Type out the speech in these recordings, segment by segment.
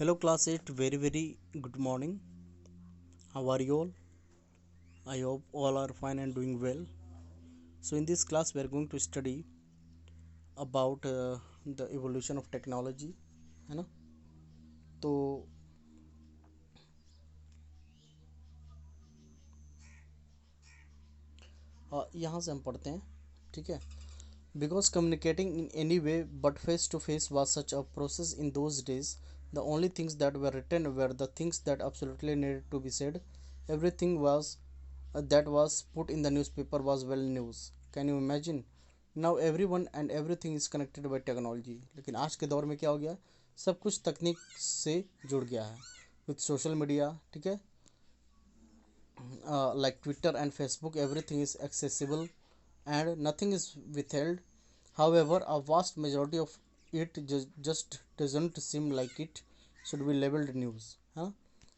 Hello class 8, very good morning. How are you all? I hope all are fine and doing well. So in this class we are going to study about the evolution of technology, है ना? तो यहाँ से हम पढ़ते हैं, ठीक है? Because communicating in any way but face to face was such a process in those days, the only things that were written were the things that absolutely needed to be said. Everything was that was put in the newspaper was well news. Can you imagine? Now everyone and everything is connected by technology. लेकिन आज के दौर में क्या हो गया? सब कुछ तकनीक से जुड़ गया है with social media, ठीक है? Like Twitter and Facebook, everything is accessible and nothing is withheld. However, a vast majority of it just doesn't seem like it should be labeled news. हाँ,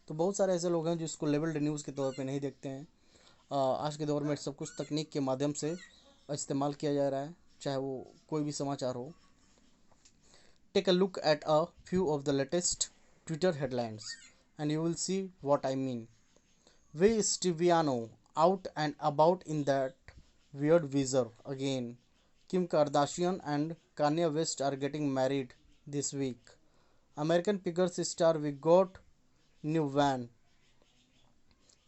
तो बहुत सारे ऐसे लोग हैं जो इसको लेबल्ड न्यूज़ के तौर पे नहीं देखते हैं. आज के दौर में सब कुछ तकनीक के माध्यम से इस्तेमाल किया जा रहा है, चाहे वो कोई भी समाचार हो. Take a look at a few of the latest Twitter headlines and you will see what I mean. Way Stiviano out and about in that weird visor again. Kim Kardashian and Kanye West are getting married this week. American Pickers star we got new van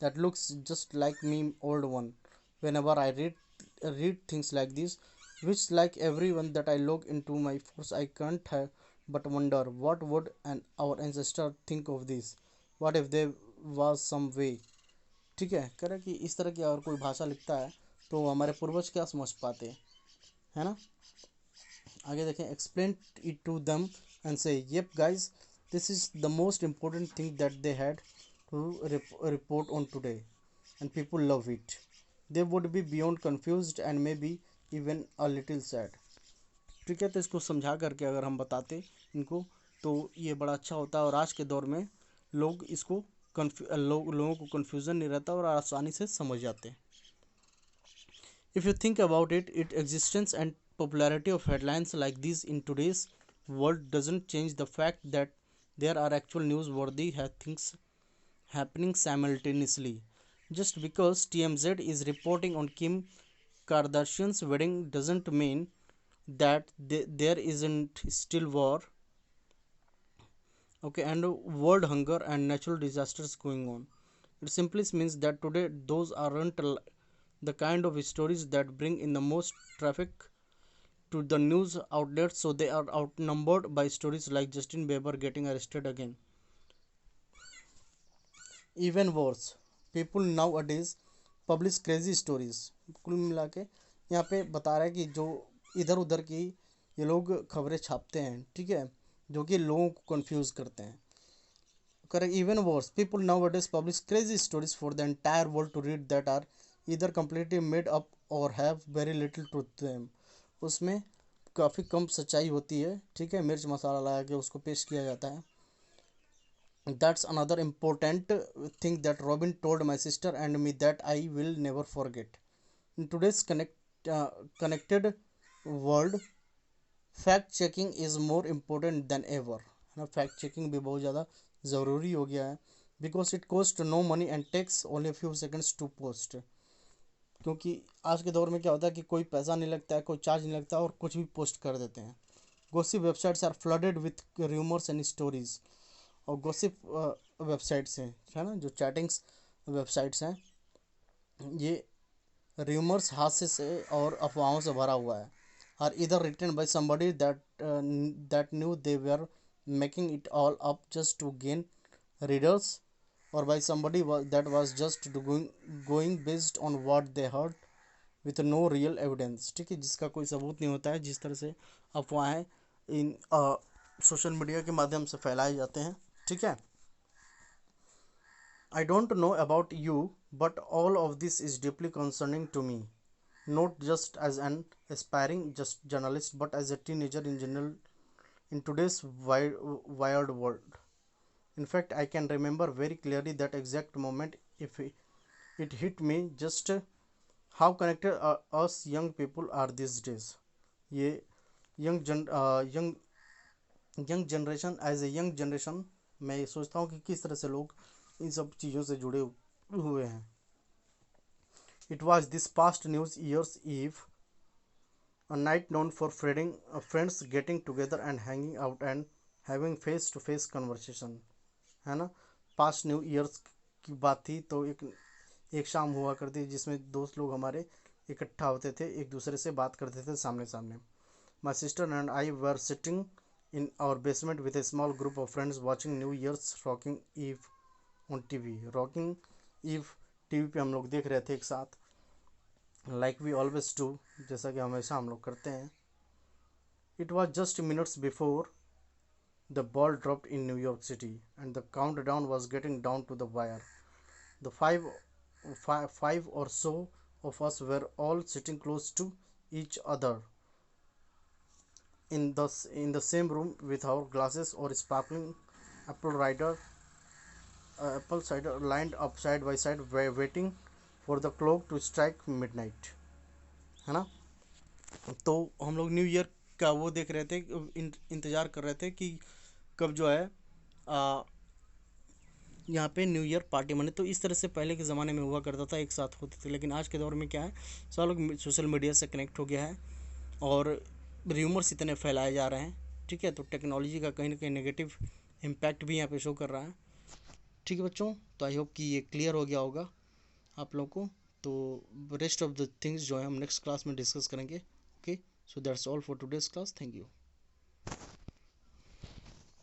that looks just like me old one. Whenever I read things like this, which like everyone that I log into my force, I can't have but wonder what would and our ancestor think of this. What if there was some way. ठीक है, कह रहा है कि इस तरह की अगर कोई भाषा लिखता है तो हमारे पूर्वज क्या समझ पाते हैं, है ना? आगे देखें. Explain it to them and say yep guys, this is the most important thing that they had to report on today and people love it. They would be beyond confused and maybe even a little sad. ठीक है, तो इसको समझा करके अगर हम बताते इनको तो ये बड़ा अच्छा होता है और आज के दौर में लोग इसको लोगों को कन्फ्यूज़न नहीं रहता और आसानी से समझ जाते हैं. If you think about it, its existence and popularity of headlines like these in today's world doesn't change the fact that there are actual newsworthy things happening simultaneously. Just because TMZ is reporting on Kim Kardashian's wedding doesn't mean that there isn't still war, okay, and world hunger and natural disasters going on. It simply means that today those aren't the kind of stories that bring in the most traffic to the news outlets, so they are outnumbered by stories like Justin Bieber getting arrested again. Even worse, people nowadays publish crazy stories. कुल मिला के यहाँ पे बता रहा है कि जो इधर उधर की ये लोग खबरें छापते हैं, ठीक है, जो कि लोगों को कंफ्यूज करते हैं. Correct. Even worse, people nowadays publish crazy stories for the entire world to read that are either completely made up or have very little truth to them. उसमें काफ़ी कम सच्चाई होती है, ठीक है, मिर्च मसाला लगा के उसको पेश किया जाता है. That's another important thing that Robin told my sister and me that I will never forget. In today's connected world, fact checking is more important then ever, है ना? फैक्ट चेकिंग भी बहुत ज़्यादा ज़रूरी हो गया है. Because it cost no money and takes only few seconds to post. क्योंकि आज के दौर में क्या होता है कि कोई पैसा नहीं लगता है, कोई चार्ज नहीं लगता और कुछ भी पोस्ट कर देते हैं. Gossip websites are flooded with rumours and stories. और गॉसिप वेबसाइट्स हैं, है ना, जो चैटिंग्स वेबसाइट्स हैं, ये रूमर्स, हादसे से और अफवाहों से भरा हुआ है. Are either written by somebody that knew they were making it all up just to gain readers, or by somebody that was just going based on what they heard with no real evidence. ठीक है, जिसका कोई सबूत नहीं होता है. जिस तरह से अफवाहें इन सोशल मीडिया के माध्यम से फैलाए जाते हैं, ठीक है. I don't know about you, but all of this is deeply concerning to me. Not just as an aspiring just journalist, but as a teenager in general in today's wired world. In fact, I can remember very clearly that exact moment if it hit me just how connected us young people are these days. ये young generation as a young generation मैं ये सोचता हूँ कि किस तरह से लोग इन सब चीज़ों से जुड़े हुए हैं। It was this past New Year's Eve, a night known for friends getting together and hanging out and having face to face conversation, है ना। पास्ट न्यू ईयर्स की बात थी, तो एक शाम हुआ करती जिसमें दोस्त लोग हमारे इकट्ठा होते थे, एक दूसरे से बात करते थे सामने सामने। My sister and I were sitting in our basement with a small group of friends watching New Year's Rockin' Eve on TV. Rockin' Eve TV पे हम लोग देख रहे थे एक साथ, लाइक वी ऑलवेज डू, जैसा कि हमेशा हम लोग करते हैं। It was just minutes before the ball dropped in New York city and the countdown was getting down to the wire. द five or so of us were all sitting close to each other in the same room with our glasses or sparkling apple cider apple cider lined up side by side, waiting for the clock to strike midnight, है ना। तो हम लोग new year का वो देख रहे थे, इंतज़ार कर रहे थे कि कब जो है यहाँ पे न्यू ईयर पार्टी मने। तो इस तरह से पहले के ज़माने में हुआ करता था, एक साथ होते थे। लेकिन आज के दौर में क्या है, सब लोग सोशल मीडिया से कनेक्ट हो गया है और र्यूमर्स इतने फैलाए जा रहे हैं, ठीक है। तो टेक्नोलॉजी का कहीं ना कहीं नेगेटिव इम्पैक्ट भी यहाँ पे शो कर रहा है, ठीक है बच्चों। तो आई होप कि ये क्लियर हो गया होगा आप लोगों को। तो रेस्ट ऑफ द थिंग्स जो है हम नेक्स्ट क्लास में डिस्कस करेंगे। Okay, so that's all for today's class. Thank you.